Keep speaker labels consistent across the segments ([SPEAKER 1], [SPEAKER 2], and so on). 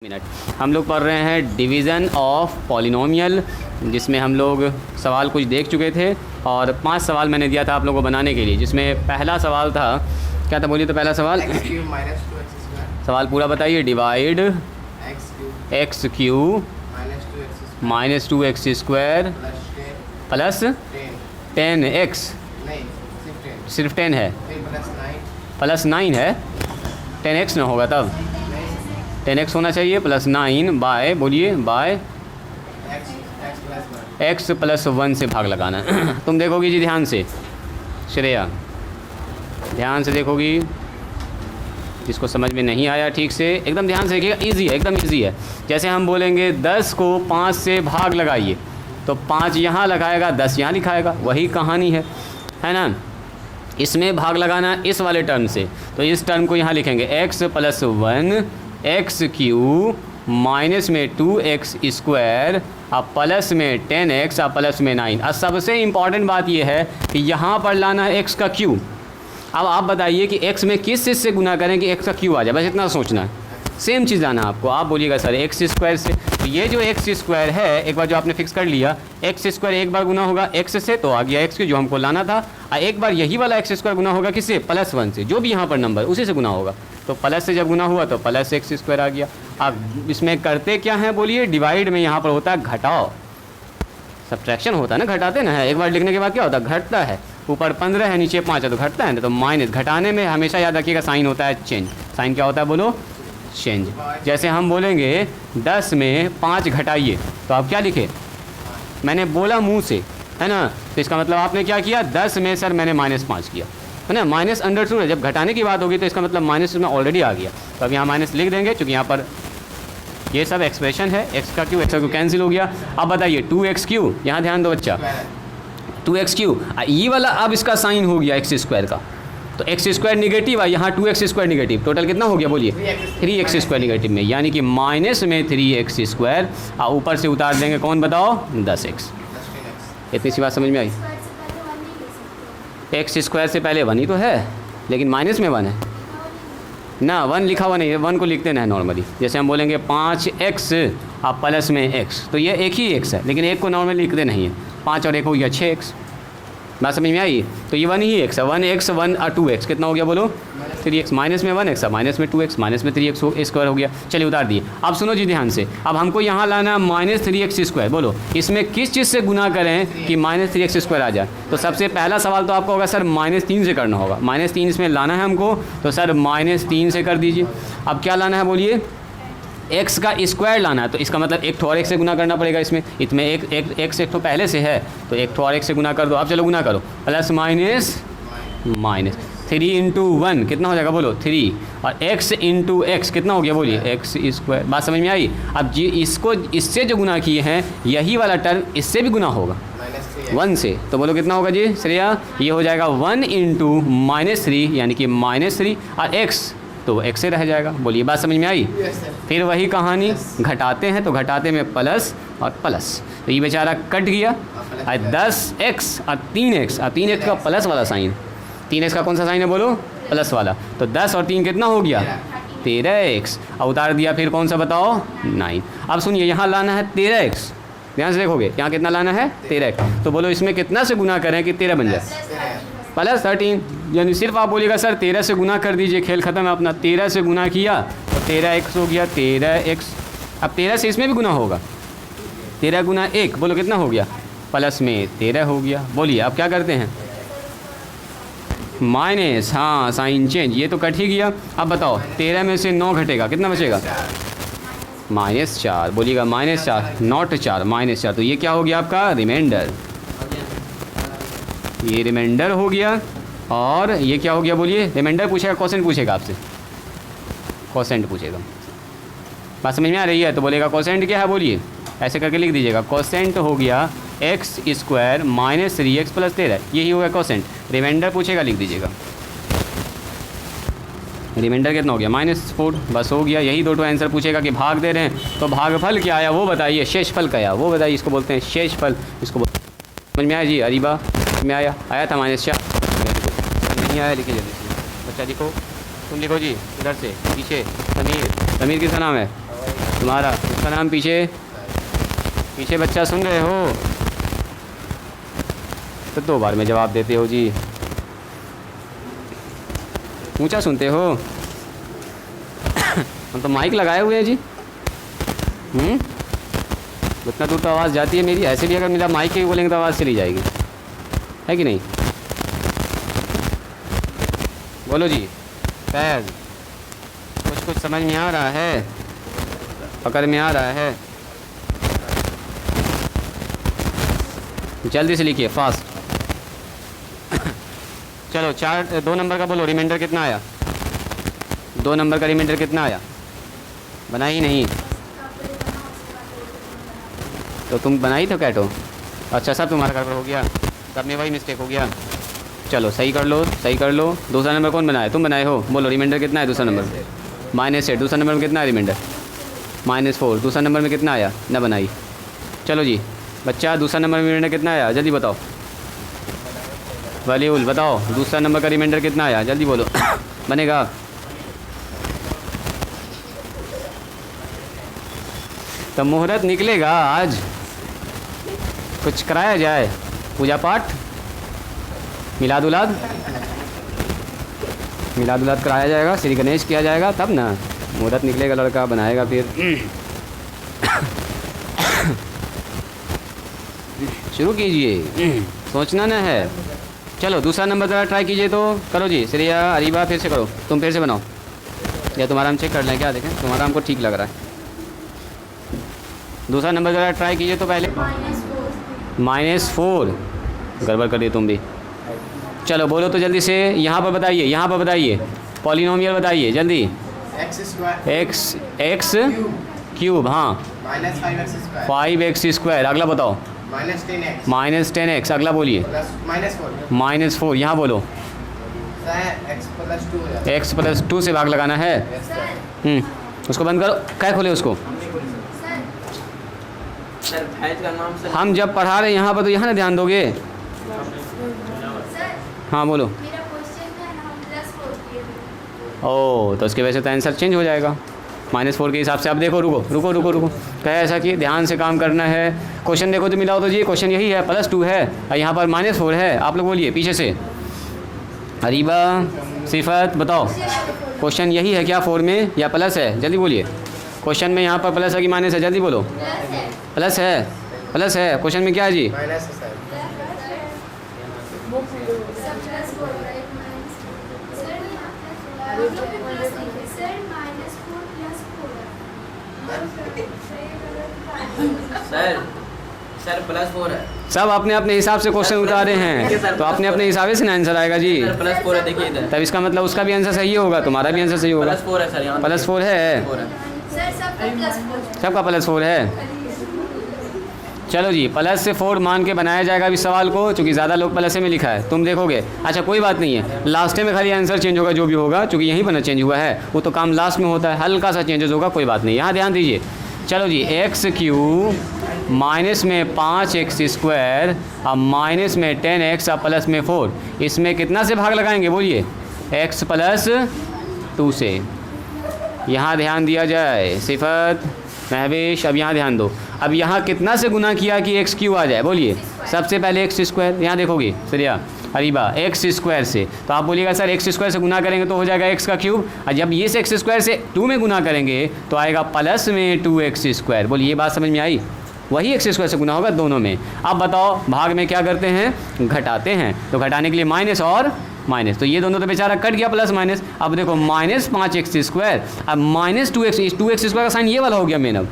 [SPEAKER 1] Minute हम लोग पढ़ रहे हैं डिवीज़न ऑफ पॉलिनोमियल, जिसमें हम लोग सवाल कुछ देख चुके थे और 5 सवाल मैंने दिया था आप लोगों को बनाने के लिए, जिसमें पहला सवाल था, क्या था बोलिए तो पहला सवाल सवाल पूरा बताइए। Divide x Q minus 2x² plus 10x, सिर्फ 10 है, प्लस 9 है, 10x ना होगा तब 10x होना चाहिए, प्लस 9 बाय, बोलिए बाय x प्लस 1 से भाग लगाना। तुम देखोगी जी ध्यान से, श्रेया ध्यान से देखोगी, जिसको समझ में नहीं आया ठीक से एकदम ध्यान से देखिएगा। इजी है, एकदम इजी है। जैसे हम बोलेंगे 10 को 5 से भाग लगाइए, तो 5 यहाँ लगाएगा, 10 यहाँ लिखाएगा, वही कहानी है ना। इसमें भाग लगाना इस वाले टर्म से, तो इस टर्म को यहाँ लिखेंगे x plus 1 x Q minus में 2x² अब प्लस में 10x अब प्लस में 9। अब सबसे इम्पॉर्टेंट बात यह है कि यहाँ पर लाना है x का क्यू। अब आप बताइए कि x में किस चीज़ से गुना करें कि x का क्यू आ जाए, बस इतना सोचना है। सेम चीज़ आना आपको, आप बोलिएगा सर x² से, तो ये जो x² है, एक बार जो आपने फिक्स कर लिया, x² एक बार गुना होगा x से तो आ गया x जो हमको लाना था, और एक बार यही वाला x² गुना होगा किससे, प्लस 1 से, जो भी यहाँ पर नंबर उसी से गुना होगा, तो प्लस से जब गुना हुआ तो प्लस x² आ गया। अब इसमें करते क्या है बोलिए, डिवाइड में यहाँ पर होता है घटाओ, सब्ट्रैक्शन होता है ना, घटाते ना है, एक बार लिखने के बाद क्या होता है, घटता है। ऊपर 15 है नीचे 5 है तो घटता है ना, तो माइनस, घटाने में हमेशा याद रखिएगा साइन होता है चेंज। साइन क्या होता है बोलो, चेंज। जैसे हम बोलेंगे 10 में 5 घटाइए, तो आप क्या लिखे, मैंने बोला मुंह से, है ना, तो इसका मतलब आपने क्या किया, 10 में सर मैंने -5 किया, है ना, -√2 है। जब घटाने की बात होगी तो इसका मतलब माइनस में ऑलरेडी आ गया, तो अब यहाँ माइनस लिख देंगे, क्योंकि यहाँ पर ये सब एक्सप्रेशन है, x का क्यू, x का क्यू कैंसिल हो गया। अब बताइए 2x3, यहाँ ध्यान दो बच्चा, 2x3 ये वाला अब इसका साइन हो गया x² का, तो x² निगेटिव है, यहाँ 2x² निगेटिव, टोटल कितना हो गया बोलिए, 3x² निगेटिव में, यानी कि माइनस में 3x², और ऊपर से उतार देंगे कौन बताओ, 10x। इतनी सी बात समझ में आई। x² से पहले 1 ही तो है, लेकिन माइनस में 1 है ना, 1 लिखा हुआ नहीं है, 1 को लिख देना है नॉर्मली। जैसे हम बोलेंगे 5x अब प्लस में x, तो ये एक ही x है, लेकिन एक को नॉर्मली लिख दे नहीं है, 5 और 1 हो गया 6x। बात समझ में आई। तो ये 1 ही x है, 1x 1 और 2x कितना हो गया बोलो, 3x, माइनस में 1x है, माइनस में 2x, माइनस में 3x² हो गया। चलिए उतार दिए। अब सुनो जी ध्यान से, अब हमको यहाँ लाना -3x², बोलो इसमें किस चीज़ से गुना करें कि -3x² आ जाए। तो सबसे पहला सवाल तो आपका होगा सर -3 से करना होगा, -3 इसमें लाना है हमको, तो सर -3 से कर दीजिए। अब क्या लाना है बोलिए, x का स्क्वायर लाना है, तो इसका मतलब एक ठो और x से गुना करना पड़ेगा। इसमें x एक ठो पहले से है, तो एक ठो और x से गुना कर दो। अब चलो गुना करो, प्लस माइनस 3 × 1 कितना हो जाएगा बोलो 3, और x × x कितना हो गया बोलिए x²। बात समझ में आई। अब जी इसको इससे जो गुना किए हैं, यही वाला टर्म इससे भी गुना होगा 1 से, तो बोलो कितना होगा जी श्रेया, ये हो जाएगा 1 × -3 यानी कि -3, और x तो x से रह जाएगा। बोलिए बात समझ में आई। फिर वही कहानी, घटाते हैं तो घटाते में प्लस और प्लस, तो ये बेचारा कट गया, और 10x और 3x, और 3x का प्लस वाला साइन, 3x का कौन सा साइन है बोलो, प्लस वाला, तो 10 और 3 कितना हो गया 13x, और उतार दिया फिर कौन सा बताओ 9। अब सुनिए यहाँ लाना है 13x, ध्यान से देखोगे यहाँ कितना लाना है 13x, तो बोलो इसमें कितना से गुना करें कि 13 बन जाए, प्लस 13, यानी सिर्फ आप बोलिएगा सर 13 से गुना कर दीजिए, खेल खत्म है अपना। 13 से गुना किया तो 13x हो गया 13x, अब 13 से इसमें भी गुना होगा, 13 गुना 1 बोलो कितना हो गया, प्लस में 13 हो गया। बोलिए अब क्या करते हैं, माइनस, हाँ साइन चेंज, ये तो कट ही गया। अब बताओ 13 में से 9 घटेगा, कितना बचेगा -4, बोलिएगा -4 नॉट 4 -4, तो ये क्या हो गया आपका रिमाइंडर, ये रिमाइंडर हो गया। और ये क्या हो गया बोलिए, रिमाइंडर पूछेगा, क्वोशेंट पूछेगा आपसे, क्वोशेंट पूछेगा। बात समझ में आ रही है, तो बोलेगा क्वोशेंट क्या है बोलिए, ऐसे करके लिख दीजिएगा, क्वोशेंट हो गया x² -3x + 13, यही होगा क्वोशेंट। रिमाइंडर पूछेगा लिख दीजिएगा, रिमाइंडर कितना हो गया -4, बस हो गया। यही 2 आंसर पूछेगा कि भाग दे रहे हैं तो भागफल क्या आया वो बताइए, शेषफल क्या आया वो बताइए, इसको बोलते हैं शेषफल, इसको बोलते हैं। समझ में आया जी, अरीबा में आया था -4, नहीं आया लिखिए जल्दी से, बच्चा लिखो, तुम लिखो जी इधर से पीछे। समीर, समीर किसका नाम है? तुम्हारा, उसका नाम पीछे पीछे बच्चा सुन रहे हो तो 2 बार में जवाब देते हो जी। ऊंचा सुनते हो। हम तो माइक लगाए हुए हैं जी। उतना दूर तो आवाज़ जाती है मेरी, ऐसे भी अगर मेरा माइक ही बोलेंगे तो आवाज़ चली जाएगी, है कि नहीं? बोलो जी। फैज़, कुछ समझ में आ रहा है? पकड़ में आ रहा है? जल्दी से लिखिए, फास्ट। चलो 2 नंबर का बोलो, रिमाइंडर कितना आया? 2 नंबर का रिमाइंडर कितना आया? बना ही नहीं तो तुम बनाई तो कैटो। अच्छा, सब तुम्हारा गड़बड़ हो गया, सब में वही मिस्टेक हो गया। चलो सही कर लो, सही कर लो। दूसरा नंबर कौन बनाया? तुम बनाए हो। बोलो रिमाइंडर कितना है दूसरा नंबर? -8। दूसरा नंबर में कितना है रिमाइंडर? -4। दूसरा नंबर में कितना आया? ना बनाई। चलो जी बच्चा, दूसरा नंबर में रिमाइंडर कितना आया? जल्दी बताओ। वलीउल बताओ, दूसरा नंबर का रिमाइंडर कितना आया? जल्दी बोलो। बनेगा? तो मुहूर्त निकलेगा आज, कुछ कराया जाए, पूजा पाठ, मिलाद कराया जाएगा, श्री गणेश किया जाएगा, तब ना मुहूर्त निकलेगा, लड़का बनाएगा फिर। शुरू कीजिए, सोचना ना है। चलो दूसरा नंबर ज़रा ट्राई कीजिए तो। करो जी, श्रेया, अरीबा, फिर से करो। तुम फिर से बनाओ, या तुम्हारा हम चेक कर लें क्या? देखें तुम्हारा हमको ठीक लग रहा है। दूसरा नंबर ज़रा ट्राई कीजिए तो पहले। -4। गड़बड़ कर दी तुम भी। चलो बोलो तो जल्दी से। यहाँ पर बताइए, यहाँ पर बताइए, पॉलिनोमियल बताइए जल्दी। x क्यूब, हाँ, -5x²। अगला बताओ, -10x। अगला बोलिए, -4। यहाँ बोलो, x+2 से भाग लगाना है। उसको बंद करो, क्या खोले उसको? हम जब पढ़ा रहे हैं यहाँ पर तो यहाँ ना ध्यान दोगे। हाँ बोलो। ओ, तो उसकी वजह से तो आंसर चेंज हो जाएगा -4 के हिसाब से। अब देखो, रुको। क्या ऐसा कि ध्यान से काम करना है। क्वेश्चन देखो तो मिलाओ तो जी, क्वेश्चन यही है, +2 है और यहाँ पर -4 है। आप लोग बोलिए पीछे से। अरीबा, सिफत बताओ, क्वेश्चन यही है क्या 4 में या प्लस है? जल्दी बोलिए। क्वेश्चन में यहाँ पर प्लस है कि माइनस है? जल्दी बोलो। प्लस है, प्लस है। क्वेश्चन में क्या है जी?
[SPEAKER 2] सर +4 है।
[SPEAKER 1] सब अपने अपने हिसाब से क्वेश्चन उतारे हैं तो अपने अपने हिसाब से ना आंसर आएगा जी।
[SPEAKER 2] +4 है, देखिए इधर।
[SPEAKER 1] तब इसका मतलब उसका भी आंसर सही होगा, तुम्हारा भी आंसर सही होगा।
[SPEAKER 2] +4 है सर, यहाँ
[SPEAKER 1] +4 है। सबका +4 है। चलो जी, प्लस से 4 मान के बनाया जाएगा अभी सवाल को, चूँकि ज़्यादा लोग प्लस में लिखा है, तुम देखोगे। अच्छा कोई बात नहीं है, लास्ट में खाली आंसर चेंज होगा जो भी होगा, चूँकि यहीं पर ना चेंज हुआ है, वो तो काम लास्ट में होता है, हल्का सा चेंजेस होगा, कोई बात नहीं। यहाँ ध्यान दीजिए। चलो जी, x³ माइनस में 5x² अब माइनस में 10x अब प्लस में 4, इसमें कितना से भाग लगाएंगे बोलिए? x+2 से। यहाँ ध्यान दिया जाए। सिफत, महवेश, अब यहाँ ध्यान दो। अब यहाँ कितना से गुना किया कि x³ आ जाए बोलिए? सबसे पहले x²। यहाँ देखोगे श्रेया, अरीबा, x² से, तो आप बोलिएगा सर x² से गुना करेंगे तो हो जाएगा x³ और जब ये से x² से 2 में गुना करेंगे तो आएगा प्लस में 2x²। बोलिए ये बात समझ में आई? वही x² से गुना होगा दोनों में। अब बताओ भाग में क्या करते हैं? घटाते हैं, तो घटाने के लिए माइनस और माइनस, तो ये दोनों तो बेचारा कट गया प्लस माइनस। अब देखो -5x², अब -2x² का साइन ये वाला हो गया मेन, अब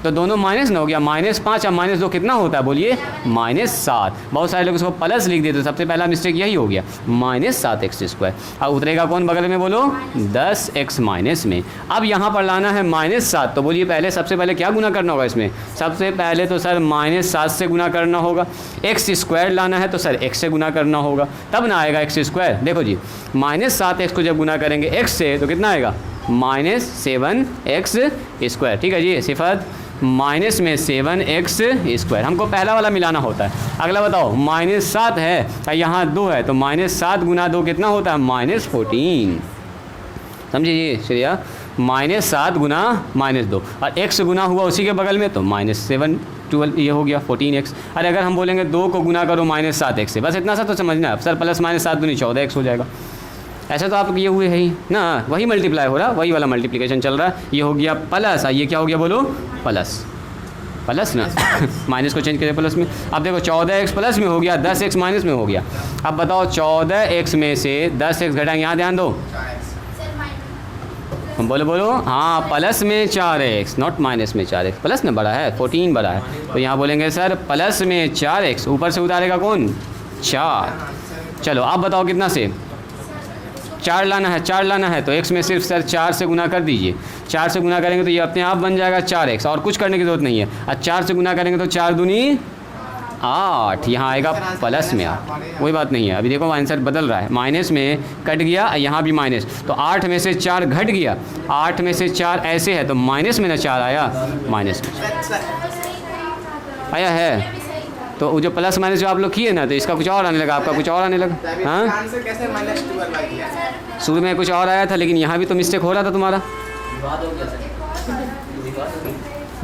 [SPEAKER 1] तो दोनों माइनस ना हो गया, -5 अब -2 कितना होता है बोलिए? -7। बहुत सारे लोग उसको प्लस लिख देते, तो सबसे पहला मिस्टेक यही हो गया, -7x²। अब उतरेगा कौन बगल में बोलो? 10x माइनस में। अब यहाँ पर लाना है -7, तो बोलिए पहले सबसे पहले क्या गुना करना होगा इसमें? सबसे पहले तो सर -7 से गुना करना होगा। x² लाना है तो सर x से गुना करना होगा, तब ना आएगा x²। देखो जी, -7x को जब गुना करेंगे x से तो कितना आएगा? -7x²। ठीक है जी। सिफत, माइनस में 7x², हमको पहला वाला मिलाना होता है। अगला बताओ, -7 है और यहाँ 2 है, तो -7 गुना 2 कितना होता है? -14। समझिए श्रेया, -7 गुना -2 और x गुना हुआ उसी के बगल में तो -7 12 ये हो गया 14x। अरे अगर हम बोलेंगे 2 को गुना करो -7x से, बस इतना सा तो समझना है सर, प्लस -7 दूनी 14x हो जाएगा। ऐसे तो आप ये हुए है ही ना, वही मल्टीप्लाई हो रहा, वही वाला मल्टीप्लिकेशन चल रहा है। ये हो गया प्लस, ये क्या हो गया बोलो, प्लस प्लस ना माइनस को चेंज करें प्लस में। अब देखो 14x प्लस में हो गया, 10x माइनस में हो गया। अब बताओ 14x में से 10x घटाएंगे, यहाँ ध्यान दो, हम बोलो बोलो, हाँ प्लस में 4x, नॉट माइनस में 4x, प्लस ना बड़ा है 14 बड़ा है, तो यहाँ बोलेंगे सर प्लस में 4x, ऊपर से उतारेगा कौन 4। चलो आप बताओ कितना से 4 लाना है, 4 लाना है तो x में सिर्फ सर 4 से गुना कर दीजिए। 4 से गुना करेंगे तो ये अपने आप बन जाएगा 4x, और कुछ करने की ज़रूरत नहीं है। और 4 से गुना करेंगे तो 4 दूनी 8, यहाँ आएगा प्लस में 8, कोई बात नहीं है। अभी देखो आंसर बदल रहा है, माइनस में कट गया, यहाँ भी माइनस, तो 8 में से 4 घट गया, 8 में से 4 ऐसे है तो माइनस में ना 4 आया, माइनस में आया है। तो वो जो प्लस माइनस जो आप लोग किए ना, तो इसका कुछ और आने लगा, आपका कुछ और आने लगा। हाँ शुरू में कुछ और आया था, लेकिन यहाँ भी तो मिस्टेक हो रहा था तुम्हारा।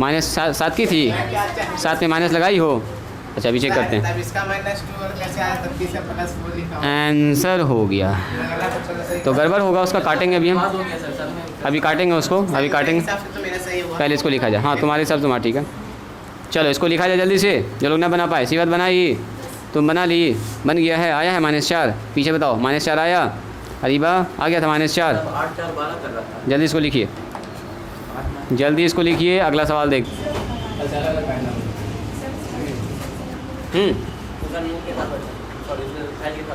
[SPEAKER 1] -7 की थी, 7 में माइनस लगाई हो। अच्छा अभी चेक करते हैं, आंसर हो गया तो गड़बड़ होगा उसका, काटेंगे अभी हम, अभी काटेंगे उसको, अभी काटेंगे, पहले इसको लिखा जाए। हाँ तुम्हारे हिसाब तुम्हारा ठीक है, चलो इसको लिखा जाए जल्दी से, जो लोग ना बना पाए। सी बात बनाई, तुम बना ली, बन गया है, आया है -4, पीछे बताओ -4 आया, अरीबा आ गया था -4, जल्दी इसको लिखिए, जल्दी इसको लिखिए, अगला सवाल देख।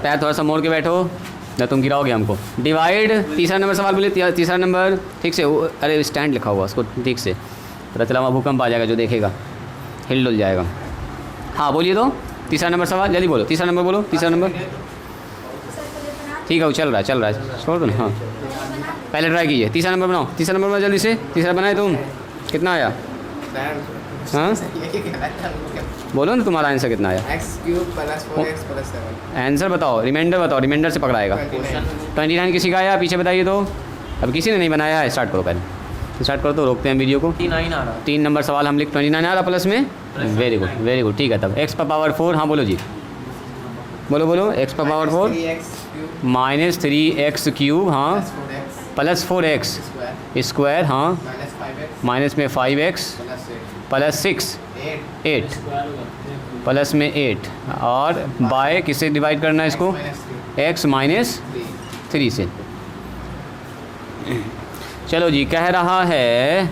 [SPEAKER 1] पैर थोड़ा सा मोड़ के बैठो ना, तुम गिराओगे हमको। डिवाइड, तीसरा नंबर सवाल बोले, तीसरा नंबर ठीक से, अरे स्टैंड लिखा हुआ उसको ठीक से, पता चला वहाँ भूकंप आ जाएगा, जो देखेगा हिल डुल जाएगा। हाँ बोलिए तो, तीसरा नंबर सवाल जल्दी बोलो, तीसरा नंबर बोलो, तीसरा नंबर ठीक है वो चल रहा है, छोड़ दो ना। हाँ पहले ट्राई कीजिए, तीसरा नंबर बनाओ, तीसरा नंबर बनाओ जल्दी से, तीसरा बनाए तुम, कितना आया? हाँ बोलो ना तुम्हारा आंसर कितना आया? आंसर बताओ, रिमाइंडर बताओ, रिमाइंडर से पकड़ाएगा। 29 किसी का आया, पीछे बताइए तो, अब किसी ने नहीं बनाया है, स्टार्ट करो, पहले स्टार्ट करो तो रोकते हैं वीडियो को। 3 नंबर सवाल हम लिख, 29 आ रहा प्लस में, वेरी गुड वेरी गुड, ठीक है। तब x पर पावर 4, हाँ बोलो जी, बोलो बोलो, x पर पावर 4 -3x क्यूब, हाँ प्लस 4x स्क्वायर, हाँ माइनस में 5x प्लस 6 8 प्लस में 8, और बाय किससे डिवाइड करना है इसको, x -3 से। चलो जी, कह रहा है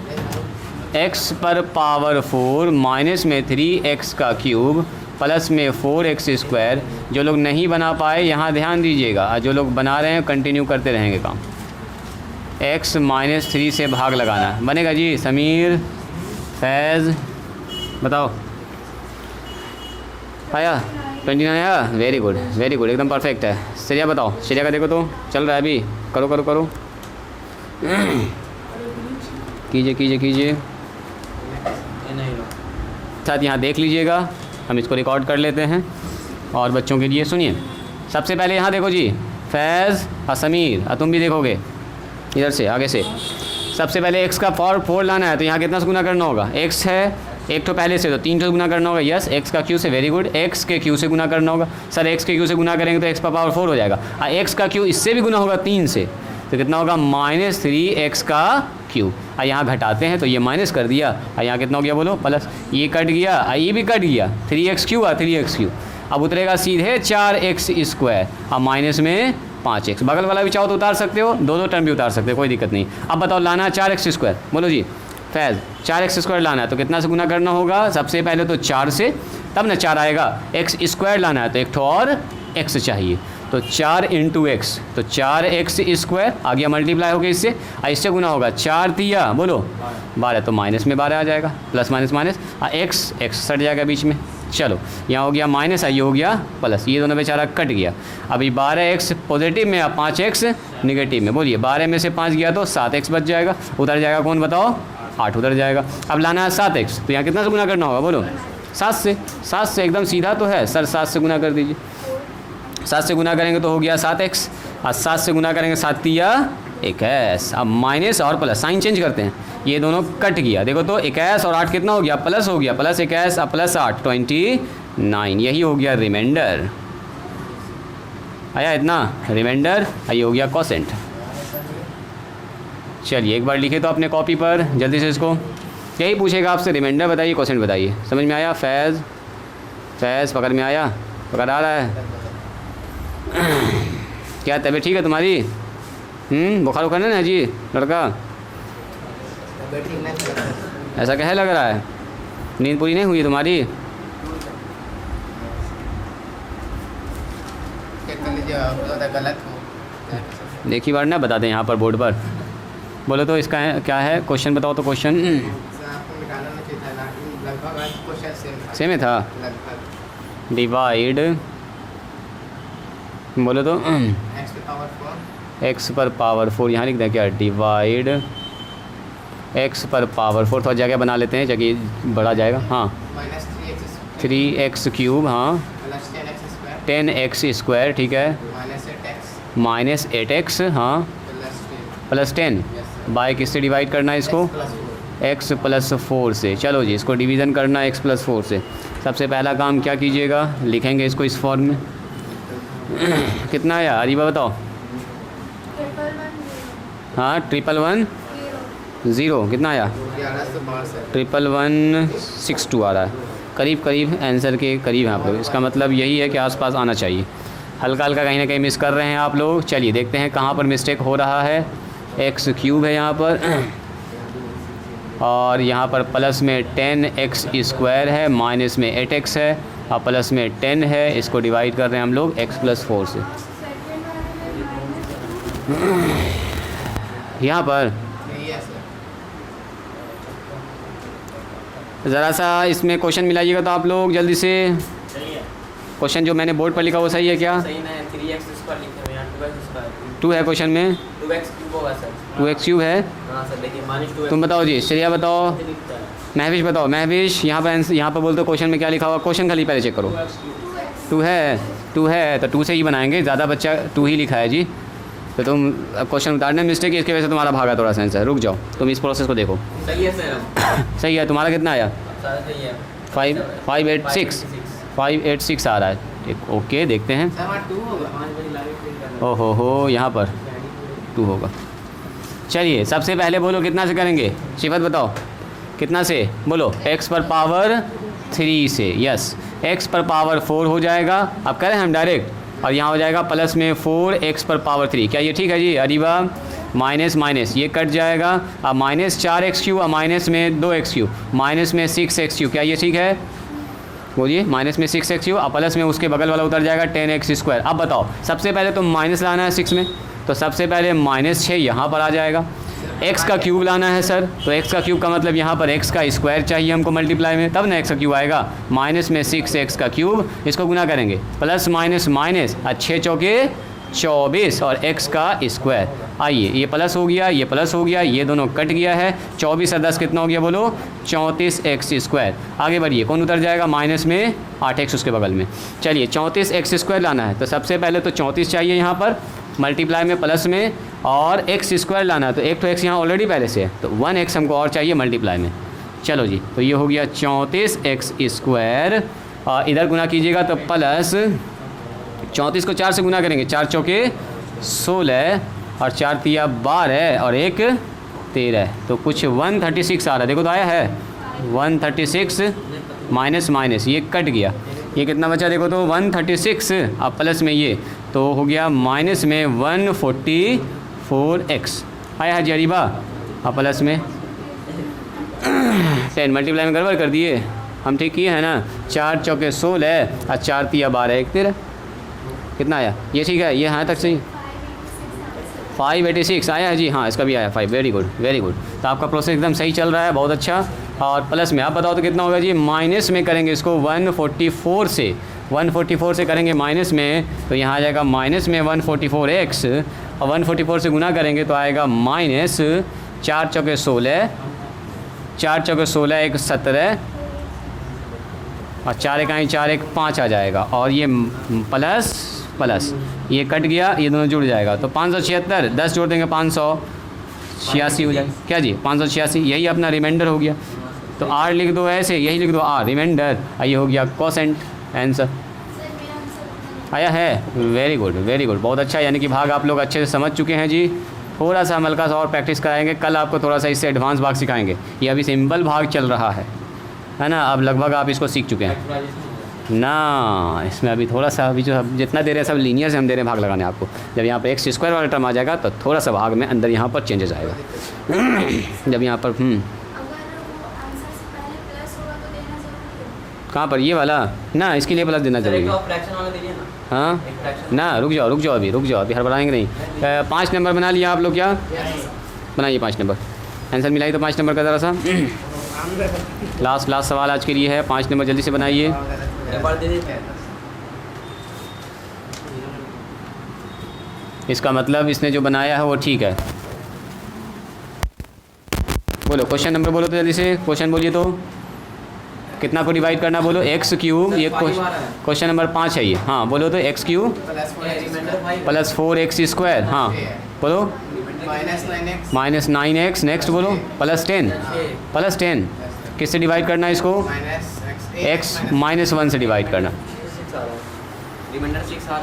[SPEAKER 1] x पर पावर 4 माइनस में 3x का क्यूब प्लस में 4x स्क्वायर। जो लोग नहीं बना पाए यहाँ ध्यान दीजिएगा, और जो लोग बना रहे हैं कंटिन्यू करते रहेंगे काम। x -3 से भाग लगाना है, बनेगा जी। समीर, फैज़ बताओ, आया 29 आया, वेरी गुड वेरी गुड, एकदम परफेक्ट है। श्रेया बताओ, श्रेया का देखो तो चल रहा है अभी, करो करो करो कीजिए कीजिए कीजिए, साथ यहाँ देख लीजिएगा, हम इसको रिकॉर्ड कर लेते हैं और बच्चों के लिए सुनिए। सबसे पहले यहाँ देखो जी, फैज़ और समीर, और तुम भी देखोगे इधर से आगे से। सबसे पहले x का 4 लाना है, तो यहाँ कितना से गुना करना होगा, x है एक तो पहले से, तो 3 से गुना करना होगा, यस। x का q से, वेरी गुड, x के q से गुना करना होगा। सर x के q से गुना करेंगे तो x पर पावर 4 हो जाएगा, और x का q इससे भी गुना होगा 3 से, तो कितना होगा -3x का क्यूब। और यहाँ घटाते हैं तो ये माइनस कर दिया, और यहाँ कितना हो गया बोलो, प्लस, ये कट गया और ये भी कट गया, 3x क्यूब और 3x क्यूब। अब उतरेगा सीधे 4x स्क्वायर और माइनस में 5x। बगल वाला भी चाहो तो उतार सकते हो, दो टर्म भी उतार सकते हो, कोई दिक्कत नहीं। अब बताओ लाना है 4x स्क्वायर, बोलो जी फैज़, 4x स्क्वायर लाना है तो कितना से गुना करना होगा, सबसे पहले तो 4 से, तब ना 4 आएगा। x स्क्वायर लाना है तो एक ठो और x चाहिए, तो 4 × x, तो 4x स्क्वायर आ गया, मल्टीप्लाई हो गया इससे, और इससे गुना होगा 4 तिया बोलो 12, तो माइनस में 12 आ जाएगा, प्लस माइनस माइनस, और x सट जाएगा बीच में। चलो यहाँ हो गया माइनस, ये हो गया प्लस, ये दोनों बेचारा कट गया। अभी 12x पॉजिटिव में और 5x निगेटिव में, बोलिए 12 में से 5 गया तो 7x बच जाएगा, उधर जाएगा कौन बताओ, 8 उधर जाएगा। अब लाना है 7x, तो यहाँ कितना से गुना करना होगा बोलो, 7 से। 7 से एकदम सीधा तो है सर, 7 से गुना कर दीजिए, 7 से गुना करेंगे तो हो गया 7x, और 7 से गुना करेंगे 7 तिया 21। अब माइनस और प्लस साइन चेंज करते हैं, ये दोनों कट गया। देखो तो 21 और 8 कितना हो गया, प्लस हो गया, प्लस 21 अब प्लस 8 29, यही हो गया रिमाइंडर। आया इतना रिमाइंडर, ये हो गया कोसेंट। चलिए एक बार लिखे तो अपने कॉपी पर जल्दी से इसको, यही पूछेगा आपसे, रिमाइंडर बताइए कोसेंट बताइए। समझ में आया? फैज़ पकड़ में आया? पकड़ आ रहा है? क्या तबीयत ठीक है तुम्हारी? बुखार उखार नहीं है जी लड़का? ऐसा क्या है लग रहा है? नींद पूरी नहीं हुई है तुम्हारी? देखिए बार ना बताते हैं यहाँ पर बोर्ड पर, बोलो तो इसका है, क्या है क्वेश्चन बताओ तो। क्वेश्चन सेम था, डिवाइड बोलो तो x पर पावर 4, यहाँ लिख दें क्या, डिवाइड x पर पावर 4, थोड़ा जगह बना लेते हैं, जगह बढ़ा जाएगा। हाँ 3x क्यूब, हाँ 10x स्क्वायर, ठीक है, माइनस 8x, हाँ प्लस 10 बाय किससे डिवाइड करना है इसको, x प्लस 4 से। चलो जी इसको डिवीज़न करना है x प्लस 4 से। सबसे पहला काम क्या कीजिएगा, लिखेंगे इसको इस फॉर्म में। कितना आया अरीबा बताओ? हाँ 111 कितना आया? 11162 आ रहा है, करीब करीब आंसर के करीब हैं आप लोग। इसका मतलब यही है कि आसपास आना चाहिए। हल्का हल्का कहीं ना कहीं मिस कर रहे हैं आप लोग। चलिए देखते हैं कहाँ पर मिस्टेक हो रहा है। एक्स क्यूब है यहाँ पर, और यहाँ पर प्लस में 10x स्क्वायर है, माइनस में 8x है, और प्लस में 10 है। इसको डिवाइड कर रहे हैं हम लोग x प्लस 4 से। यहाँ पर ज़रा सा इसमें क्वेश्चन मिलाइएगा तो आप लोग जल्दी से। क्वेश्चन जो मैंने बोर्ड पर लिखा वो सही है क्या?
[SPEAKER 2] सही नहीं, 3x स्क्वायर लिखे हैं, 2x स्क्वायर
[SPEAKER 1] 2 है क्वेश्चन में,
[SPEAKER 2] 2x क्यूब होगा सर।
[SPEAKER 1] 2x क्यूब है।
[SPEAKER 2] हाँ सर देखिए, -2x।
[SPEAKER 1] तुम बताओ जी, श्रेया बताओ, महविश बताओ। महविश यहाँ पर आंसर, यहाँ पर बोलते क्वेश्चन में क्या लिखा हुआ, क्वेश्चन खाली पहले चेक करो। 2 है तो 2 से ही बनाएंगे, ज़्यादा बच्चा 2 ही लिखा है जी। तो तुम क्वेश्चन उतारने में मिस्टेक है, इसकी वजह से तुम्हारा भागा थोड़ा सा आंसर। रुक जाओ, तुम इस प्रोसेस को देखो।
[SPEAKER 2] सही है सर।
[SPEAKER 1] सही है। तुम्हारा कितना आया?
[SPEAKER 2] सही है,
[SPEAKER 1] 586 आ रहा है। ठीक, ओके देखते हैं। हो यहाँ पर 2 होगा। चलिए सबसे पहले बोलो कितना से करेंगे, शिफत बताओ कितना से, बोलो x पर पावर 3 से। यस, x पर पावर 4 हो जाएगा। अब करें हम डायरेक्ट, और यहाँ हो जाएगा प्लस में 4x पर पावर 3। क्या ये ठीक है जी? अरीबा माइनस माइनस ये कट जाएगा। अब माइनस 4x क्यूब, और माइनस में 2x क्यूब, माइनस में 6x क्यूब। क्या ये ठीक है? बोलिए, माइनस में 6x क्यूब, और प्लस में उसके बगल वाला उतर जाएगा 10x स्क्वायर। अब बताओ, सबसे पहले तो माइनस लाना है 6 में, तो सबसे पहले -6 यहाँ पर आ जाएगा। x का क्यूब लाना है सर, तो x का क्यूब का मतलब यहाँ पर x का स्क्वायर चाहिए हमको मल्टीप्लाई में, तब ना x का क्यूब आएगा। माइनस में 6x का क्यूब, इसको गुना करेंगे, प्लस माइनस माइनस, 6 चौके 24, और x का स्क्वायर। आइए ये प्लस हो गया, ये प्लस हो गया, ये दोनों कट गया है। 24 और 10 कितना हो गया बोलो? 34x square. आगे बढ़िए, कौन उतर जाएगा? माइनस में 8x उसके बगल में। चलिए 34x स्क्वायर लाना है, तो सबसे पहले तो 34 चाहिए यहाँ पर मल्टीप्लाई में प्लस में, और x स्क्वायर लाना है, तो एक तो x यहाँ ऑलरेडी पहले से है, तो 1x हमको और चाहिए मल्टीप्लाई में। चलो जी, तो ये हो गया 34x स्क्वायर, और इधर गुना कीजिएगा तो प्लस 34 को 4 से गुना करेंगे, 4 चौके 16, और 4 तिया 12, और 1 13, तो कुछ 136 आ रहा है। देखो तो आया है 136, माइनस माइनस ये कट गया, ये कितना बचा देखो तो 136, अब प्लस में ये तो हो गया माइनस में 144x आया है जी अरीबा। अब प्लस में 10 मल्टीप्लाई में गड़बड़ कर दिए हम, ठीक किए है ना। 4 चौके 16, और 4 तिया 12, 1 13, कितना आया? ये ठीक है, ये यहाँ तक सही। 586 आया है जी, हाँ इसका भी आया 5। Very good very good. तो आपका प्रोसेस एकदम सही चल रहा है, बहुत अच्छा। और प्लस में आप बताओ तो कितना होगा जी? माइनस में करेंगे इसको 144 से, 144 से करेंगे माइनस में, तो यहाँ आ जाएगा माइनस में 144x, और 144 से गुना करेंगे तो आएगा माइनस 4 चौके 16, 4 चौके 16, 1 17, और 4 1 4 1 5 आ जाएगा, और ये प्लस प्लस ये कट गया, ये दोनों जुड़ जाएगा तो 576, 10 जोड़ देंगे 586 हो जाएगा। क्या जी 586, यही अपना रिमाइंडर हो गया। तो आर लिख दो ऐसे, यही लिख दो आर रिमाइंडर, ये हो गया कोसेंट आंसर आया है। वेरी गुड वेरी गुड, बहुत अच्छा, यानी कि भाग आप लोग अच्छे से समझ चुके हैं जी। थोड़ा सा हम हल्का सा और प्रैक्टिस कराएंगे, कल आपको थोड़ा सा इससे एडवांस भाग सिखाएंगे। ये अभी सिंपल भाग चल रहा है ना, अब लगभग आप इसको सीख चुके हैं ना। इसमें अभी थोड़ा सा, अभी जो हम जितना दे रहे हैं सब लीनियर से हम दे रहे हैं भाग लगाने आपको। जब यहाँ पर एक्स स्क्वायर वाला टर्म आ जाएगा तो थोड़ा सा भाग में अंदर यहाँ पर चेंजेस आएगा। जब यहाँ पर कहाँ पर ये वाला ना, इसके लिए प्लस देना जरूरी है। हाँ ना, रुक जाओ अभी हड़बड़ाएंगे नहीं। 5 नंबर बना लिया आप लोग, क्या बनाइए 5 नंबर आंसर मिलाइए। तो 5 नंबर का ज़रा सा लास्ट सवाल आज के लिए है, 5 नंबर जल्दी से बनाइए। इसका मतलब इसने जो बनाया है वो ठीक है। बोलो क्वेश्चन नंबर बोलो तो जल्दी से, क्वेश्चन बोलिए तो कितना को डिवाइड करना बोलो। एक्स क्यूब, ये क्वेश्चन नंबर 5 है ये। हाँ बोलो तो x cube plus 4x square. हाँ बोलो माइनस 9x। नेक्स्ट बोलो प्लस 10 किससे डिवाइड करना है इसको, x -1 से डिवाइड करना।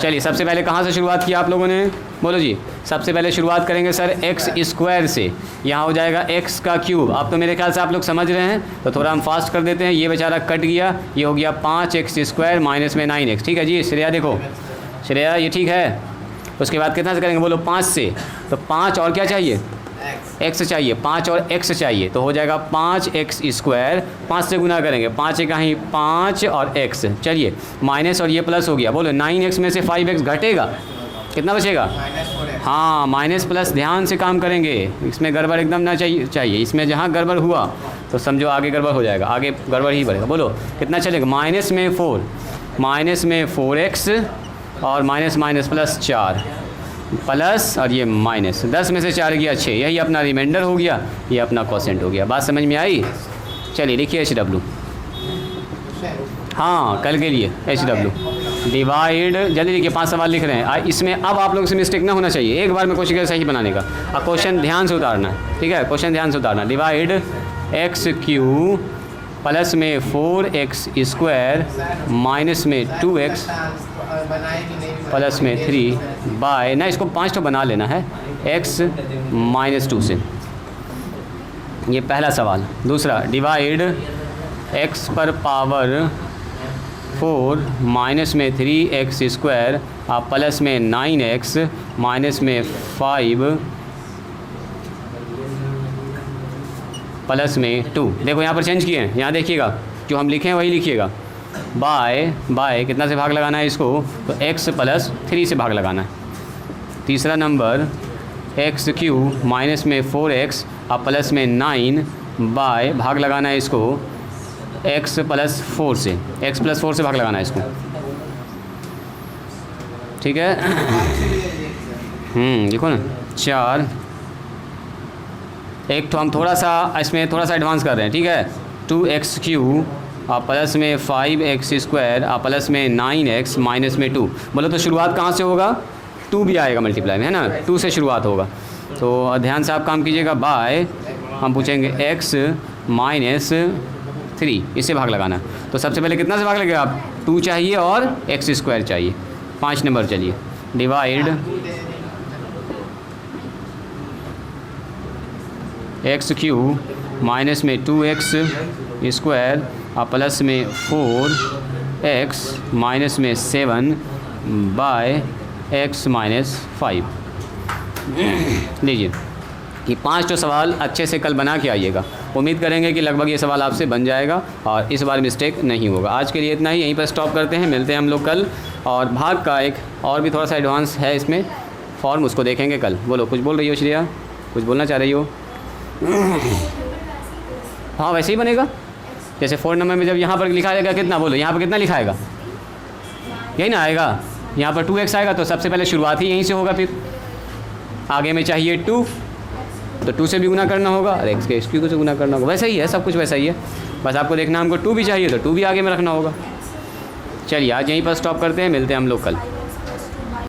[SPEAKER 1] चलिए सबसे पहले कहाँ से शुरुआत की आप लोगों ने, बोलो जी। सबसे पहले शुरुआत करेंगे सर एक्स स्क्वायर से, यहाँ हो जाएगा एक्स का क्यूब। अब तो मेरे ख्याल से आप लोग समझ रहे हैं, तो थोड़ा हम फास्ट कर देते हैं। ये बेचारा कट गया, ये हो गया 5x स्क्वायर माइनस में 9x। ठीक है जी श्रेया, देखो श्रेया ये ठीक है। उसके बाद कितना से करेंगे बोलो, 5 से। तो 5 और क्या चाहिए, x चाहिए, 5 और x चाहिए, तो हो जाएगा 5x स्क्वायर। 5 से गुना करेंगे, 5 का ही 5 और x। चलिए माइनस और ये प्लस हो गया। बोलो 9x में से 5x घटेगा, कितना बचेगा। हाँ माइनस प्लस ध्यान से काम करेंगे, इसमें गड़बड़ एकदम ना चाहिए। इसमें जहाँ गड़बड़ हुआ तो समझो आगे गड़बड़ हो जाएगा, आगे गड़बड़ ही बढ़ेगा। बोलो कितना चलेगा, माइनस में 4x और माइनस प्लस 4 प्लस और ये माइनस 10 में से 4 गया 6, यही अपना रिमाइंडर हो गया, ये अपना कोसेंट हो गया। बात समझ में आई। चलिए लिखिए HW। हाँ कल के लिए HW डिवाइड, जल्दी लिखिए 5 सवाल लिख रहे हैं। इसमें अब आप लोगों से मिस्टेक ना होना चाहिए, एक बार में कोशिश करें सही बनाने का। अब क्वेश्चन ध्यान से उतारना है, ठीक है, क्वेश्चन ध्यान से उतारना। डिवाइड एक्स क्यूब प्लस में 4x स्क्वायर माइनस में 2x प्लस में 3 बाय ना, इसको 5 तो बना लेना है, x -2 से। ये पहला सवाल। दूसरा डिवाइड x पर पावर 4 माइनस में 3x स्क्वायर प्लस में 9x माइनस में 5 प्लस में 2। देखो यहाँ पर चेंज किए हैं, यहाँ देखिएगा जो हम लिखे हैं वही लिखिएगा। बाय कितना से भाग लगाना है इसको, तो x प्लस 3 से भाग लगाना है। तीसरा नंबर एक्स क्यूब माइनस में 4x प्लस में 9 बाय भाग लगाना है इसको x प्लस 4 से, x प्लस 4 से भाग लगाना है इसको, ठीक है। देखो ना 4। एक तो हम थोड़ा सा इसमें थोड़ा सा एडवांस कर रहे हैं, ठीक है। 2x क्यूब प्लस में 5x स्क्वायर प्लस में 9x माइनस में 2। बोलो तो शुरुआत कहाँ से होगा, 2 भी आएगा मल्टीप्लाई में, है ना, 2 से शुरुआत होगा। तो ध्यान से आप काम कीजिएगा। बाय हम पूछेंगे x माइनस 3, इससे भाग लगाना। तो सबसे पहले कितना से भाग लगेगा आप, 2 चाहिए और x स्क्वायर चाहिए। 5 नंबर चलिए डिवाइड एक्स क्यूब माइनस में 2x स्क्वायर प्लस में 4x माइनस में 7 बाय x माइनस 5। लीजिए ये 5 तो सवाल अच्छे से कल बना के आइएगा। उम्मीद करेंगे कि लगभग ये सवाल आपसे बन जाएगा और इस बार मिस्टेक नहीं होगा। आज के लिए इतना ही, यहीं पर स्टॉप करते हैं, मिलते हैं हम लोग कल। और भाग का एक और भी थोड़ा सा एडवांस है इसमें फॉर्म, उसको देखेंगे कल। बोलो कुछ बोल रही हो श्रेया, कुछ बोलना चाह रही हो। हाँ वैसे ही बनेगा, जैसे 4 नंबर में जब यहाँ पर लिखा जाएगा कितना, बोलो यहाँ पर कितना लिखाएगा, यही ना आएगा। यहाँ पर 2x आएगा तो सबसे पहले शुरुआत ही यहीं से होगा, फिर आगे में चाहिए 2 तो 2 से भी गुना करना होगा और x के क्यू से गुना करना होगा। वैसा ही है, सब कुछ वैसा ही है, बस आपको देखना हमको 2 भी चाहिए तो 2 भी आगे में रखना होगा। चलिए आज यहीं पर स्टॉप करते हैं, मिलते हैं हम लोग कल।